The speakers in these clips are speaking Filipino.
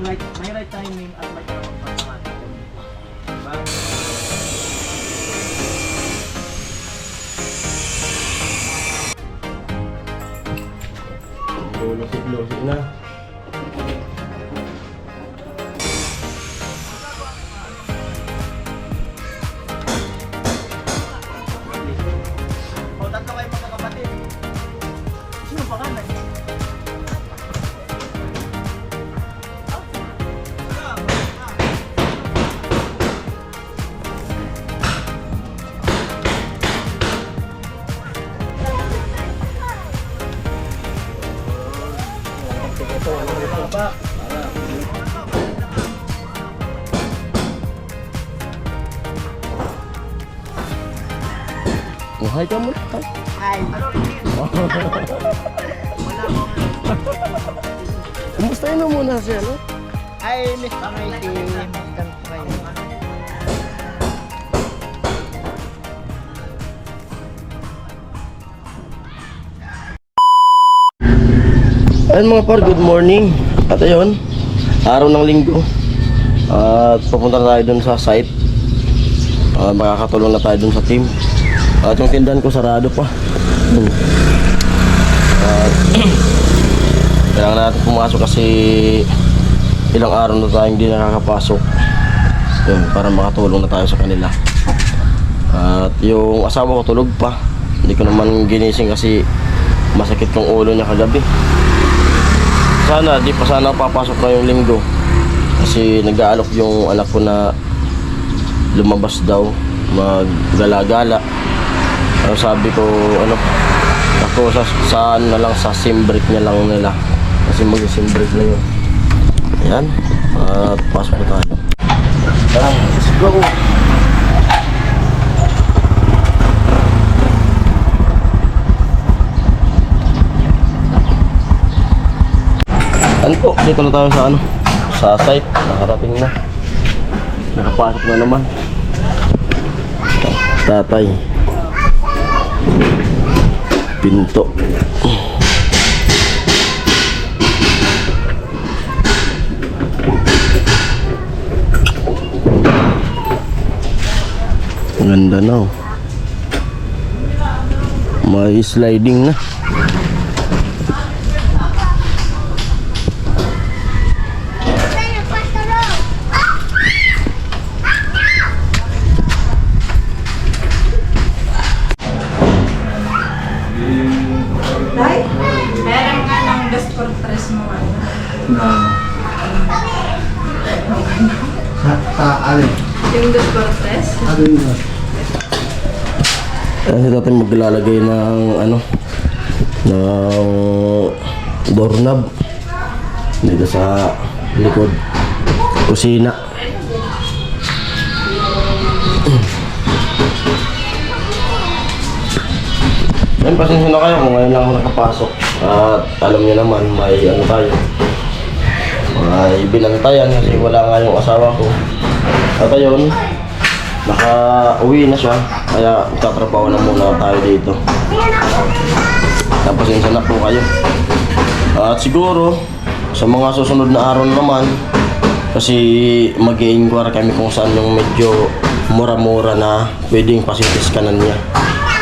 may right timing at may tamang pagkakataon. Diba? Lusik-lusik na. O, tatlo kayo magkakapatid. Sino pangalan? Hi ka muna. Hi. Kumustahin mo muna siya, no? Ay, Miss Pangay si Mr. Pray. Ayun mga par, good morning. At ayun, araw ng linggo. At pupunta tayo dun sa site. Makakatulong na tayo dun sa team. At yung tindahan ko sarado pa. At kailangan natin pumasok kasi ilang araw na tayong hindi nakakapasok. Yun, para makatulong na tayo sa kanila. At yung asawa ko tulog pa. Hindi ko naman ginising kasi masakit yung ulo niya kagabi. Sana, di pa sana papasok na yung linggo. Kasi nag-aalok yung anak ko na lumabas daw, maggala-gala. Sabi ko, ako saan na lang, sa sim break niya lang nila. Kasi mag-sim break na yun. Ayan, at pasok na tayo. Tara, let's go! Ano po, dito na tayo sa site. Nakarating na. Nakapasok na naman. Tatay. Pinto. Ang ganda na, oh. May sliding na. Meron nga ng best for tres mo Alin? yung best for tres? Alin na? Kasi natin maglalagay ng ng doorknob dito sa likod kusina. Ngayon, pasensya na kayo kung ngayon lang ako nakapasok. At alam niyo naman, may tayo. May binantayan kasi wala nga yung asawa ko. At ayun, naka-uwi na siya. Kaya tatrabaho na muna tayo dito. Pasensya na po kayo. At siguro, sa mga susunod na araw naman, kasi mag-i-inquire kami kung saan yung medyo mura-mura na pwedeng pasitis kanan niya.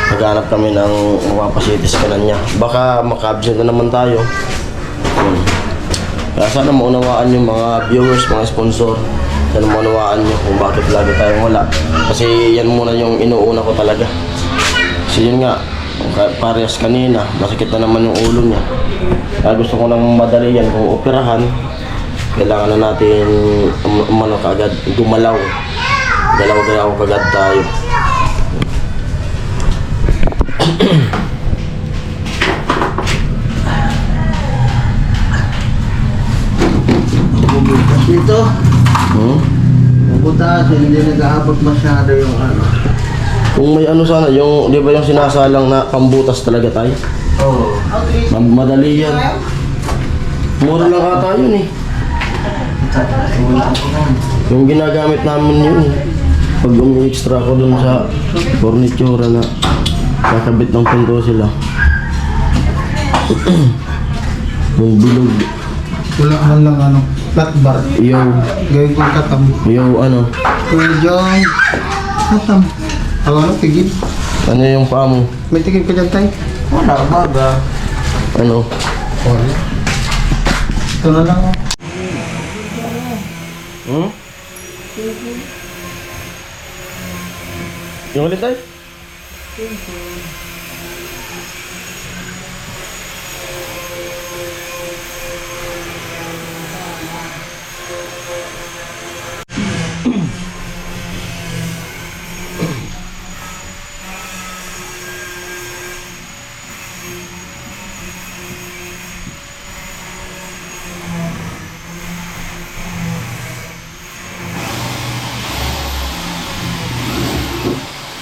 Naghanap kami ng mapapasitis kanan niya. Baka maka-absent na naman tayo. Kaya sana maunawaan yung mga viewers, mga sponsor. Sana maunawaan nyo kung bakit lagi tayong wala. Kasi yan muna yung inuuna ko talaga. Kasi yun nga, parehas kanina, masakit na naman yung ulo niya. Kaya gusto ko nang madali yan. Kung operahan, kailangan na natin kagad gumalaw. Galaw-galaw kagad tayo. Bumitas dito. Bumitas, hindi nag-aabot masyado yung Kung may sana, yung, di ba yung sinasalang na pambutas talaga tayo? Oo. Madali yan. Mura lang ata yun eh. Yung ginagamit namin yun eh. Pag umi-extra ko dun sa furniture na kakabit ng pinto sila. Yung bilog. Wala man lang Flat bar. Yung, Gawin ko katam. ano, Kuya Jong. Katam. Ano, tigil. ano yung paa mo? May tigil ka dyan tayo. Wala, baga. Ano? Wala. Ito na lang. Hmm? Yung ulit tayo?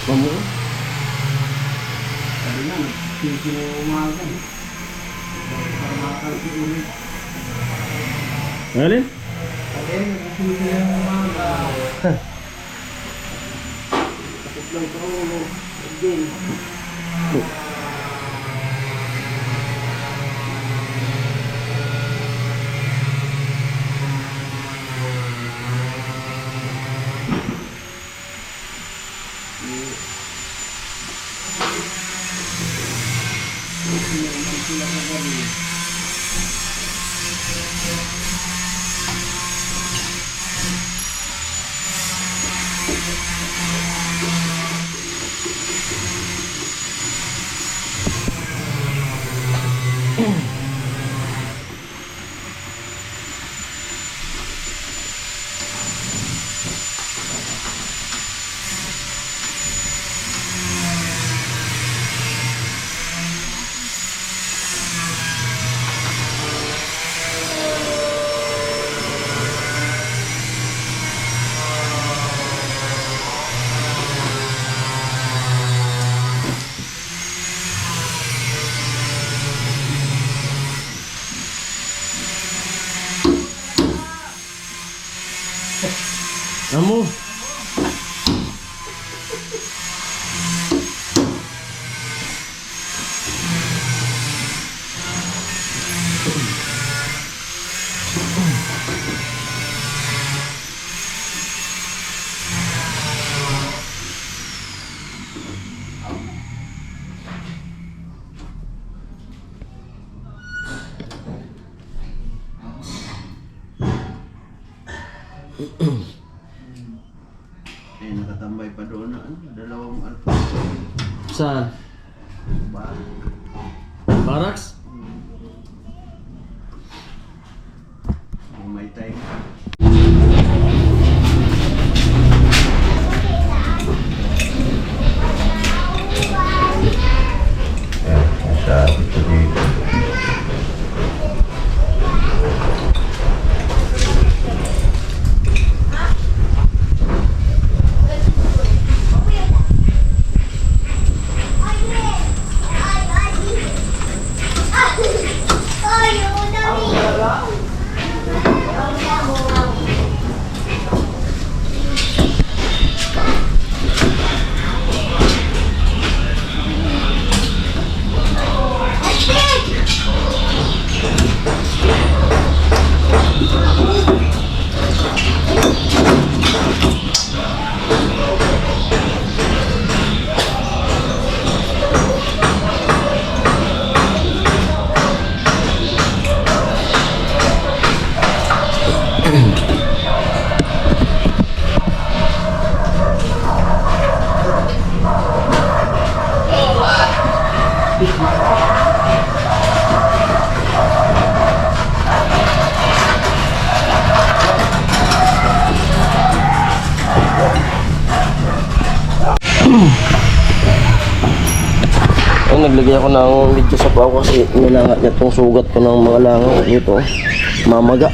Mamu? Sabi na, tigil na umaga. Para makakalpi ulit. Ngayon? Sabi na, tigil na umaga. Tapos lang ito. Again. Kamu? Eh, nakatambay pa doon na dalawang alpha. Saan? Ba? Barracks? May time. Sabi ko dito. Ay, naglagay ako ng medyo sa pao kasi nilangat niya itong sugat ko ng mga langaw dito. Mamaga.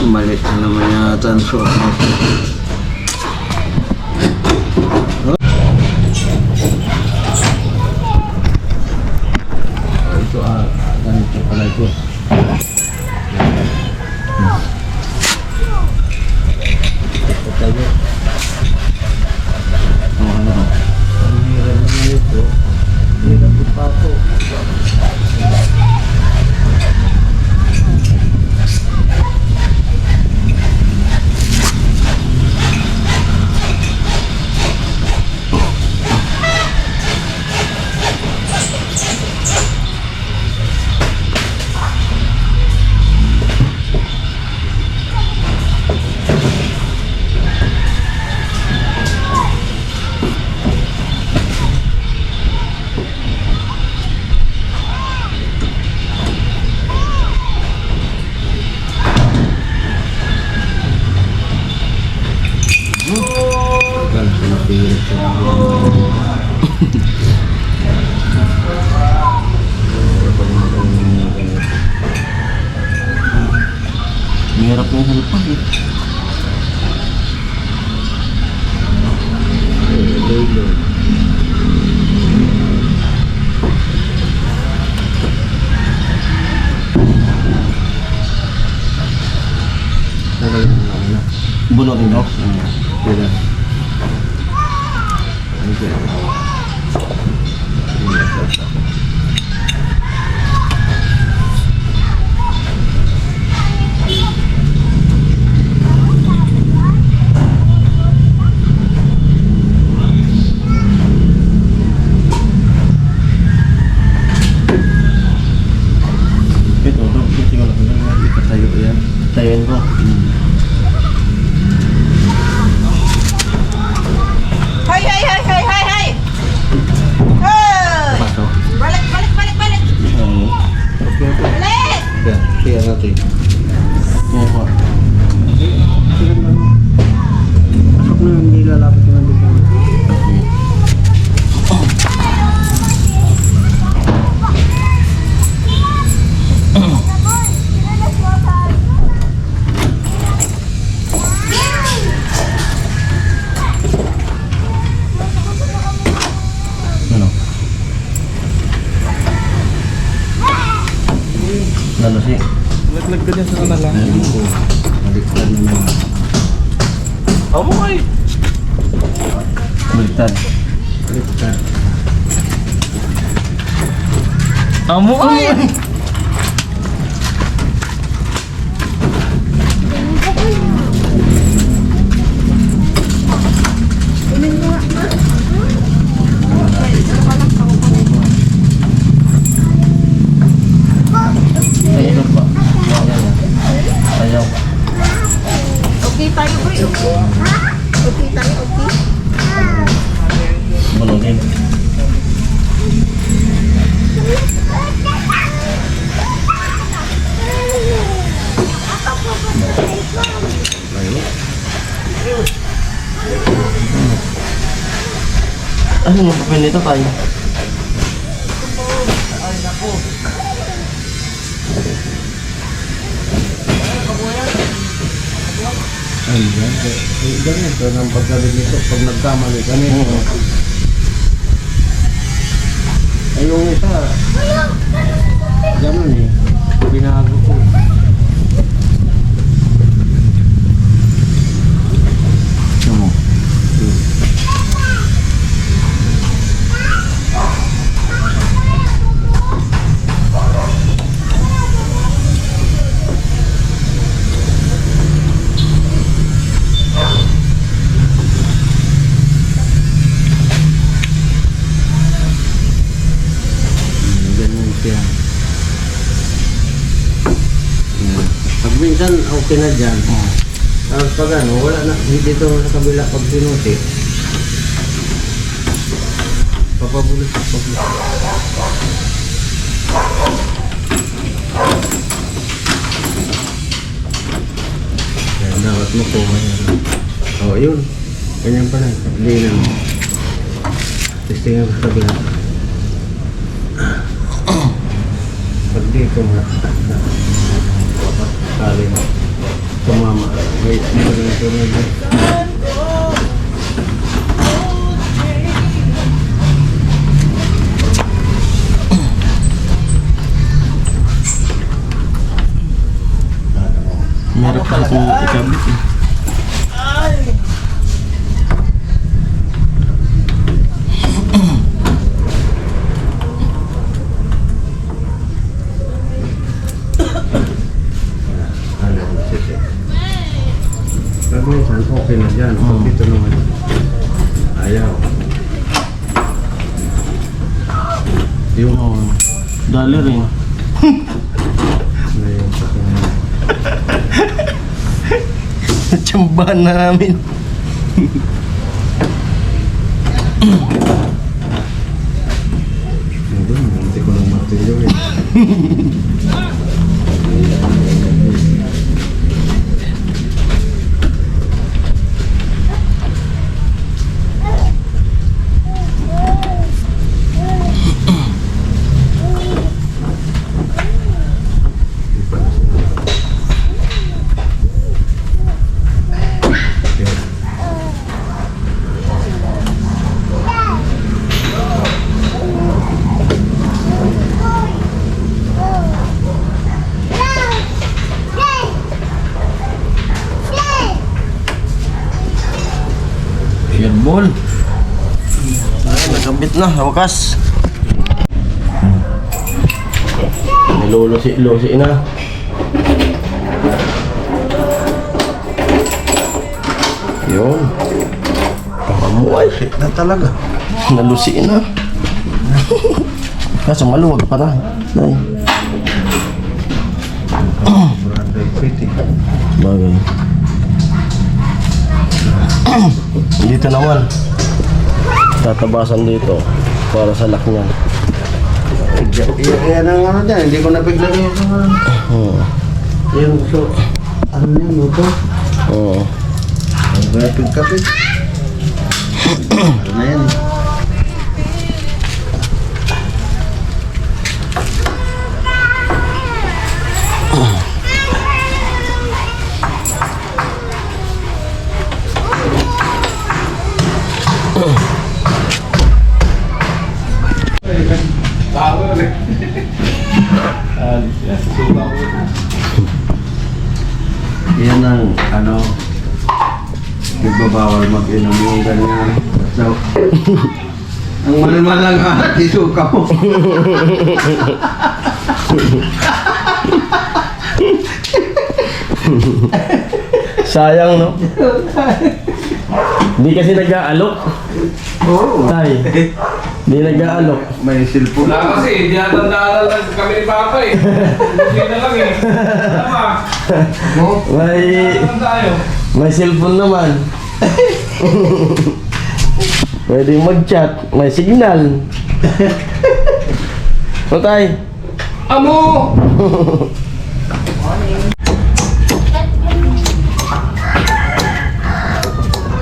Malit na naman yata ang suot mo. Mahirap yung halipag eh. Bunutin ko? Pwede. Ito, siguro Tayo yan. tayin ko. Hay, hay, hay, hay, hay, hay! Hey! Paso. Balik, balik, balik, balik! Okay, okay. Balik! Yan, kaya natin. Yan po. Pasok na yung nilalapit ko nandito. Ano? Lalo si. Laglag ka dyan sa kanalang. Baliktad na naman. Amo ay. Baliktad. Baliktad. Amo ay. Ayaw ba? Ayaw. Okay tayo, boy. Okay. Okay tayo, okay. Bunutin. Ano yung papel nito tayo? Ayan. Ganito ng pagkalit nito. Pag nagkamali ganito. Ay, yung isa. Ganun eh. Binago ko. Ano? Ganun siya. Yan. Pag minsan okay na dyan. Tapos pag ano, wala na. Dito sa kabila pag sinuti. Papabulit. Kaya dapat mo po mayroon. Oh, yun. Ganyan pala. Hindi na. Testingan sa kabila. Pag dito nga. Kali mo. Tumama. Wait, dito na ito na dyan. Meron pa itong ikabit eh. Pag minsan, okay na dyan. Pag dito naman, ayaw. Yung Oo. Dali rin. ayaw sa kanya. Tsambahan na namin. Hindi ko lang martilyo eh. basketball. Ay, nagkabit na sa wakas. Nilulusi-lusi na. Yun. Pamamuay. Na talaga. Nalusi na. Kaso maluwag pa na. Ay. Bagay. Dito naman. Tatabasan dito para sa lock niyan. Yan ang ano dyan, hindi ko nabigla yun. Yung so, ano yan, luto? Oo. Ang rapid kapit. Ano na yan eh. Yan ang ano, nagbabawal mag-inom yung ganyan. So, ang malmalang alat, isuka mo. Sayang, no? Di kasi nag-aalok. Oo. Tay. Di nag-aalok. May silpo. Wala kasi, hindi natandaan lang kami ni Papa eh. Hindi na lang eh. Tama. Ano tayo? May cellphone naman. Pwede mag-chat. May signal. O tay? Amo!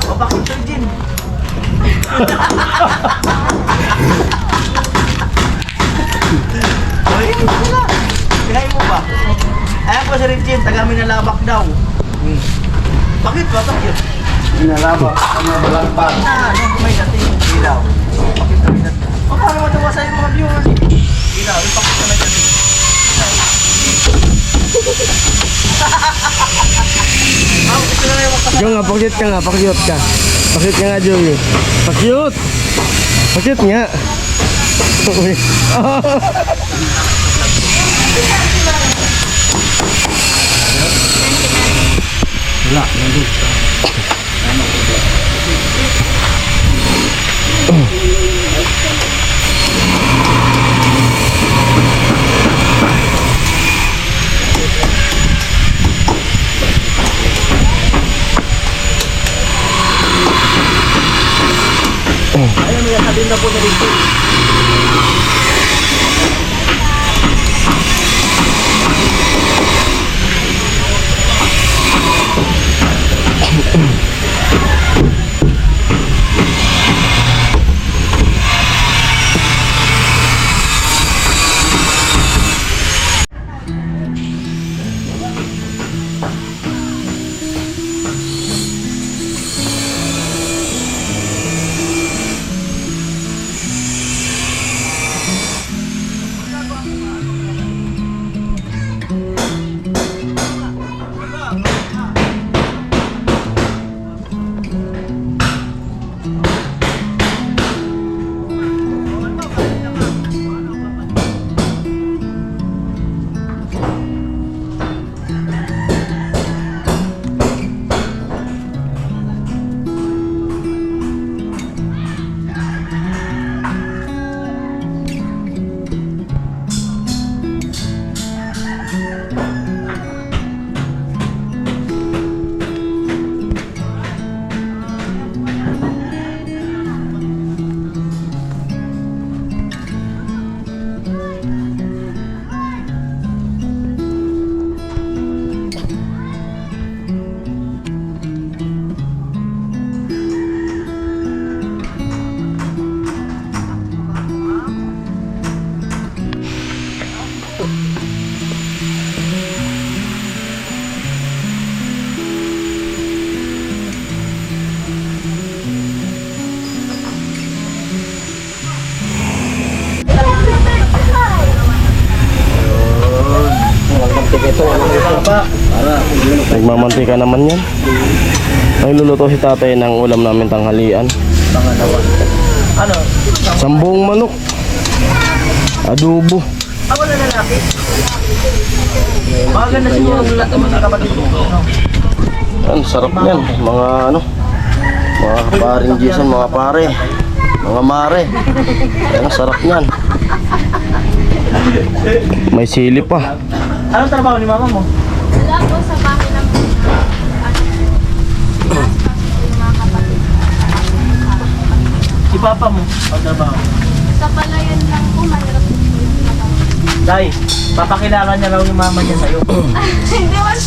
O bakit Sir Jin? Ay, wala. Kinain mo ba? Ayan po Sir Jin, taga Minalabak daw. Bakit ba? Bakit? Inalaba, ano balagpag. Ano may dating ilaw? Bakit kami natin? O paano matawasan yung mga viewers? Ilaw, ipakit ka na dyan. Gusto na yung magpasal. Ikaw nga, pakyut ka nga, pakyut ka. Pakyut ka nga, Joey. Pakyut! Pakyut nga. Uy. Wala, nandun. Ayun, may sabihin na po na dito. Nagmamantika naman yan. Nagluluto si tatay ng ulam namin tanghalian. Pangalawa. Ano? Sambong manok. Adobo. Ako na lalaki. Maganda siguro mga kapatid mo. No? Yan, sarap yan. Mga ano, mga kaparing Jason, mga pare, mga mare. Yan, sarap yan. May sili pa. Anong trabaho ni mama mo? Wala po sa bahay lang po. Yung mga kapatid. Si papa mo? Ang trabaho? Sa palayan lang po, mahirap po yung trabaho. Day, papakilala niya raw yung mama niya sa'yo. Hindi man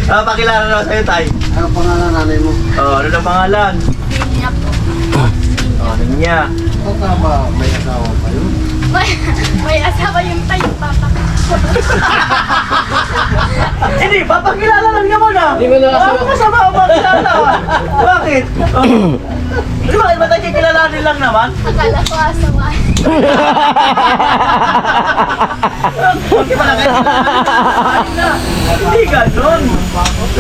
Papakilala raw sa'yo, tay. Ano pangalan nanay mo? Oh, ano na pangalan? niya po. Oh, ano niya? Ikaw ka ba may asawa pa yun? May asawa yung tayo, papa. Hindi, papakilala lang naman ah. Hindi mo na kasama ako papakilala. Bakit? Oh. Di ba, ba't tayo kilalanin lang naman? Akala ko asawa. Hindi pala kayo kilalanin na. Hindi ganun.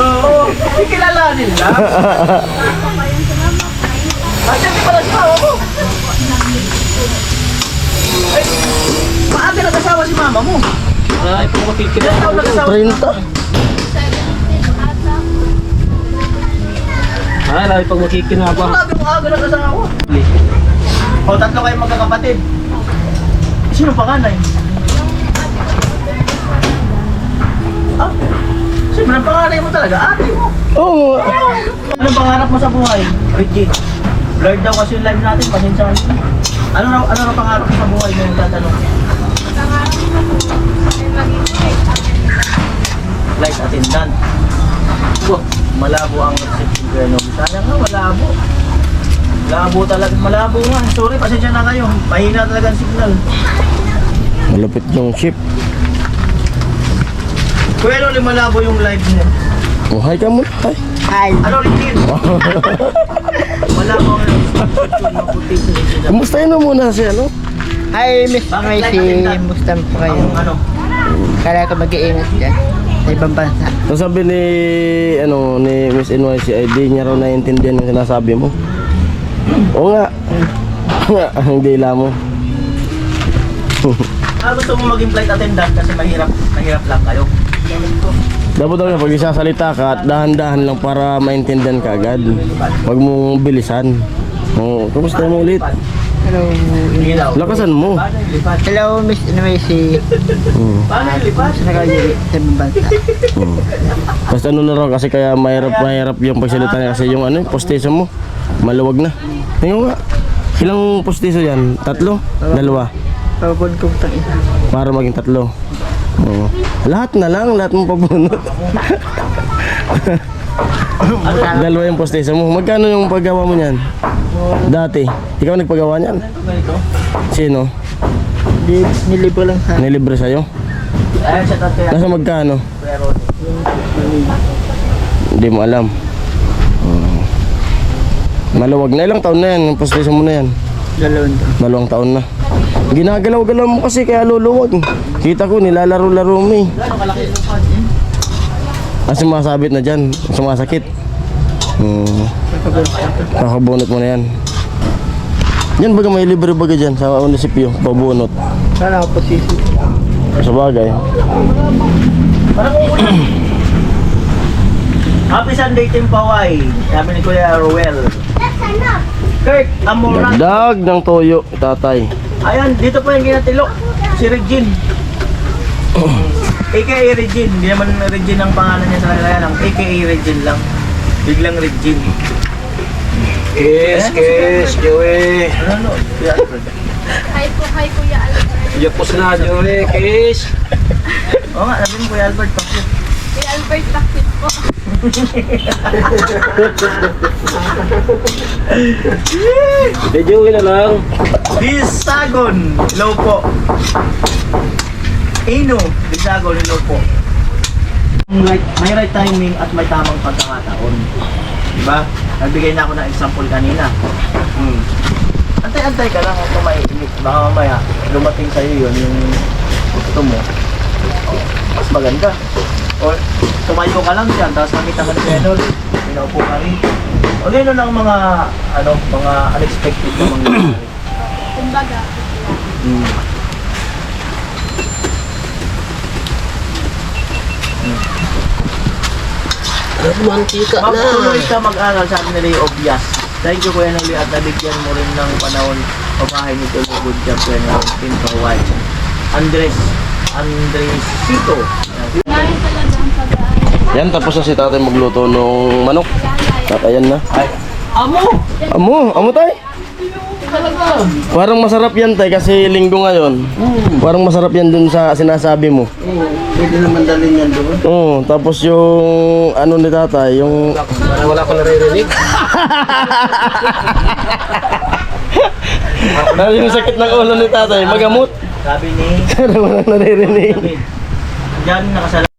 Oo, hindi kilalanin lang. Ako pa yung sumama. At hindi pala si mama mo. Ay, maaga nag-asawa si mama mo. Ay, kung makikita. Ilan taon nag-asawa si mama mo? 17 ata. Ay, lagi pag makikinabang. Grabe mo aga nag-asawa. O, tatlo kayong magkakapatid. Sino panganay? Ah, siyempre ang panganay mo talaga, ate mo. Oo. Anong pangarap mo sa buhay, Reggie? Blurred daw kasi yung live natin, pasensya ka na. Ano raw pangarap mo sa buhay mo yung tatanong? Pangarap ko po ay maging flight attendant. Flight attendant. Oh, malabo ang reception ko yan. Sana nga, malabo. Malabo talaga, malabo nga. Sorry, pasensya na kayo. Mahina talaga ang signal. Malapit yung ship. Kuya Loli, malabo yung live niya. Oh, hi ka muna. Hi. Ano, Reggie? Malabo ang reception, maputi sa Reggie. Kumusta yun muna si ano? Hi, Miss Bakit Macy. flight attendant? Musta po kayo? Ano? Kaya ko mag-iingat dyan sa ibang bansa. So sabi ni Miss NYC ay di niya raw naiintindihan yung sinasabi mo. Oo nga. Ang dila mo. Gusto mo maging flight attendant kasi mahirap lang kayo. Dapat daw pag isasalita ka at dahan-dahan lang para maintindihan ka agad. Huwag mong bilisan. Oh, kumusta mo ulit? Hello. Ilaw. Lakasan mo. Paano yung lipad? Hello, Miss Macy. Paano yung lipad? Sa nakagili sa ibang bansa. Basta ano na raw kasi kaya mahirap yung pagsalita niya kasi yung postiso mo maluwag na. Tingnan nga. Ilang postiso yan? 3? 2? Pabon kong tang isa. Para maging 3. Oo. Lahat na lang, lahat mo pabunot. Dalawa yung postiso mo. Magkano yung paggawa mo niyan? Dati. Ikaw nagpagawa niyan? Ganito. Sino? Nilibo lang sa Nilibre sa'yo? Ayan siya tatay. Nasa magkano? Pero, Hindi mo alam. Maluwag na. Ilang taon na yan? Yung postiso mo na yan? 2 taon na. Ginagalaw-galaw mo kasi kaya luluwag. Kita ko nilalaro-laro mo eh. gano'ng kalaki yung lipad? Sumasabit na dyan. Sumasakit. Kakabunot mo na yan. Yan baga may libre baga dyan sa munisipyo. Pabunot. Sana ako posisi. Sa bagay. Parang uulan. Happy Sunday, Team Paway. Sabi ni Kuya Ruel. Kurt, Amoran. Dagdag ng toyo, tatay. Ayan, dito po yung ginatilo. Si Regine. AKA Regine. Hindi naman Regine ang pangalan niya sa kanila lang. AKA Regine lang. Biglang Regine. Kiss, Joey. Ano? Kuya Alfred. Hi po, hi Kuya Albert. Yapos na, Joey. Kiss. Oo nga, sabi mo Kuya Albert. Bakit? Kuya Albert, bakit po? Hey, Joey na lang. Bisagon. Hello po. Ino. Bisagon. Hello po. May right timing at may tamang pagkakataon. Diba? Nagbigay na ako ng example kanina. Antay-antay ka lang kung may init. Baka mamaya dumating sa'yo yun yung gusto mo. Mas maganda. O tumayo ka lang dyan, tapos makita ka ni Benol. Pinaupo ka rin. O gano'n ang mga, mga unexpected na mangyayari. Kumbaga, Mantika Magtuloy ka mag-aral, sabi ni Ray Obias. Thank you Kuya Noli at nabigyan mo rin ng panahon pabahay ni Tolo Good Job Kuya Noli. Team Kawai. Andresito. ngayon talaga ang pag-aaral. Yan, tapos na si tatay magluto ng manok. At ayan na. Amo tay. Parang masarap yan tay kasi linggo ngayon. Parang masarap yan dun sa sinasabi mo. Pwede naman dalhin yan doon. Oo, tapos yung ano ni tatay, yung Wala ko naririnig. yung sakit ng ulo ni tatay, magamot. Sabi ni Wala naririnig. David. Diyan nakasala.